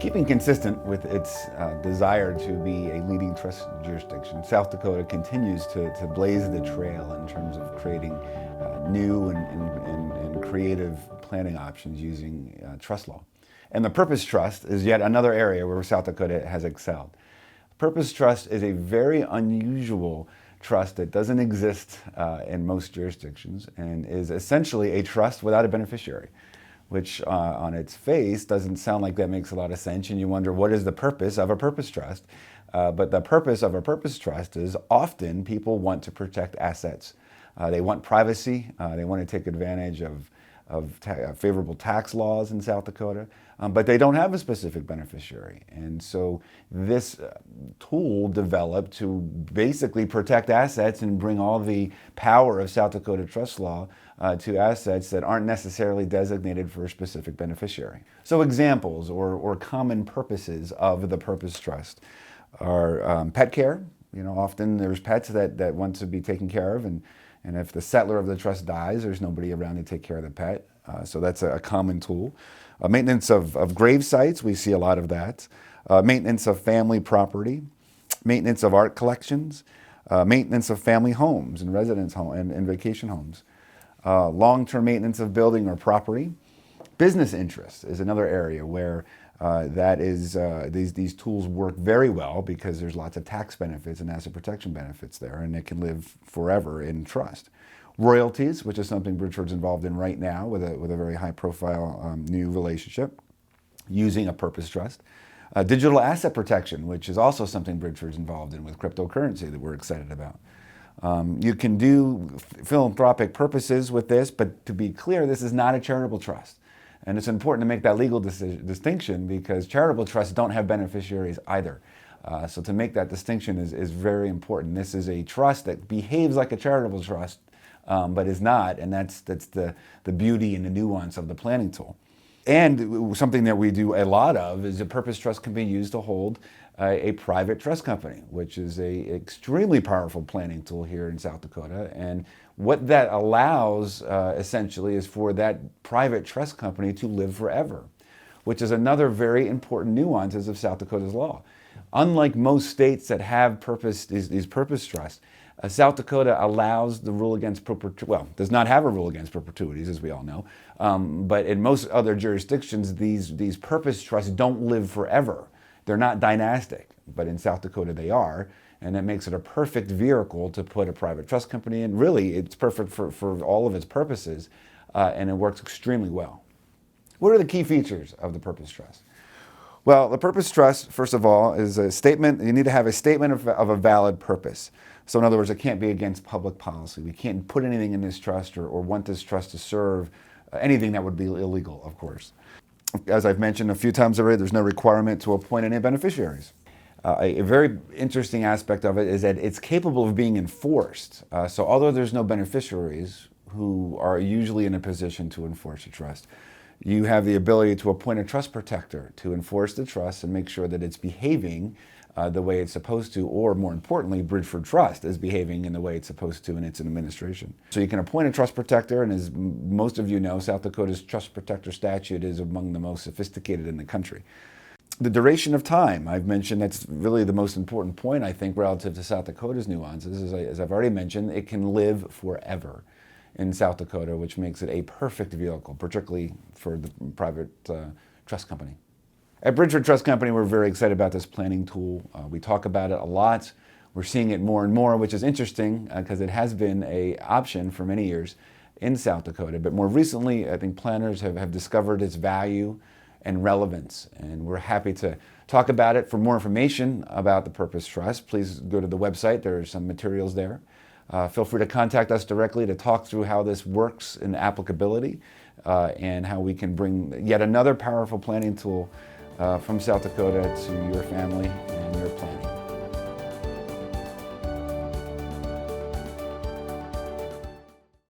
Keeping consistent with its desire to be a leading trust jurisdiction, South Dakota continues to blaze the trail in terms of creating new and creative planning options using trust law. And the Purpose Trust is yet another area where South Dakota has excelled. Purpose Trust is a very unusual trust that doesn't exist in most jurisdictions and is essentially a trust without a beneficiary, which on its face doesn't sound like that makes a lot of sense, and you wonder what is the purpose of a purpose trust. But the purpose of a purpose trust is often people want to protect assets. They want privacy, they want to take advantage of favorable tax laws in South Dakota, but they don't have a specific beneficiary. And so this tool developed to basically protect assets and bring all the power of South Dakota trust law to assets that aren't necessarily designated for a specific beneficiary. So examples or common purposes of the Purpose Trust are pet care. Often there's pets that want to be taken care of, and if the settler of the trust dies, there's nobody around to take care of the pet. So that's a common tool. Maintenance of grave sites, we see a lot of that. Maintenance of family property, maintenance of art collections, maintenance of family homes and residence home and vacation homes. Long-term maintenance of building or property. Business interests is another area where these tools work very well because there's lots of tax benefits and asset protection benefits there, and it can live forever in trust. Royalties, which is something Bridgeford's involved in right now with a very high-profile new relationship using a purpose trust. Digital asset protection, which is also something Bridgeford's involved in with cryptocurrency that we're excited about. You can do philanthropic purposes with this, but to be clear, this is not a charitable trust. And it's important to make that legal distinction because charitable trusts don't have beneficiaries either. So to make that distinction is very important. This is a trust that behaves like a charitable trust, but is not, and that's the beauty and the nuance of the planning tool. And something that we do a lot of is a purpose trust can be used to hold a private trust company, which is a extremely powerful planning tool here in South Dakota. And what that allows essentially is for that private trust company to live forever, which is another very important nuances of South Dakota's law. Unlike most states that have these purpose trusts, South Dakota allows the rule against does not have a rule against perpetuities, as we all know. But in most other jurisdictions, these purpose trusts don't live forever. They're not dynastic, but in South Dakota they are, and that makes it a perfect vehicle to put a private trust company in. Really, it's perfect for all of its purposes, and it works extremely well. What are the key features of the Purpose Trust? Well, the Purpose Trust, first of all, is a statement. You need to have a statement of a valid purpose. So in other words, it can't be against public policy. We can't put anything in this trust or want this trust to serve anything that would be illegal, of course. As I've mentioned a few times already, there's no requirement to appoint any beneficiaries. A very interesting aspect of it is that it's capable of being enforced. So although there's no beneficiaries who are usually in a position to enforce a trust, you have the ability to appoint a trust protector to enforce the trust and make sure that it's behaving the way it's supposed to, or more importantly, Bridgeford Trust is behaving in the way it's supposed to in its administration. So you can appoint a trust protector, and as most of you know, South Dakota's trust protector statute is among the most sophisticated in the country. The duration of time, I've mentioned, that's really the most important point, I think, relative to South Dakota's nuances. As I've already mentioned, it can live forever in South Dakota, which makes it a perfect vehicle, particularly for the private trust company. At Bridgeford Trust Company, we're very excited about this planning tool. We talk about it a lot. We're seeing it more and more, which is interesting because it has been an option for many years in South Dakota. But more recently, I think planners have discovered its value and relevance. And we're happy to talk about it. For more information about the Purpose Trust, please go to the website. There are some materials there. Feel free to contact us directly to talk through how this works in applicability and how we can bring yet another powerful planning tool from South Dakota to your family and your planning.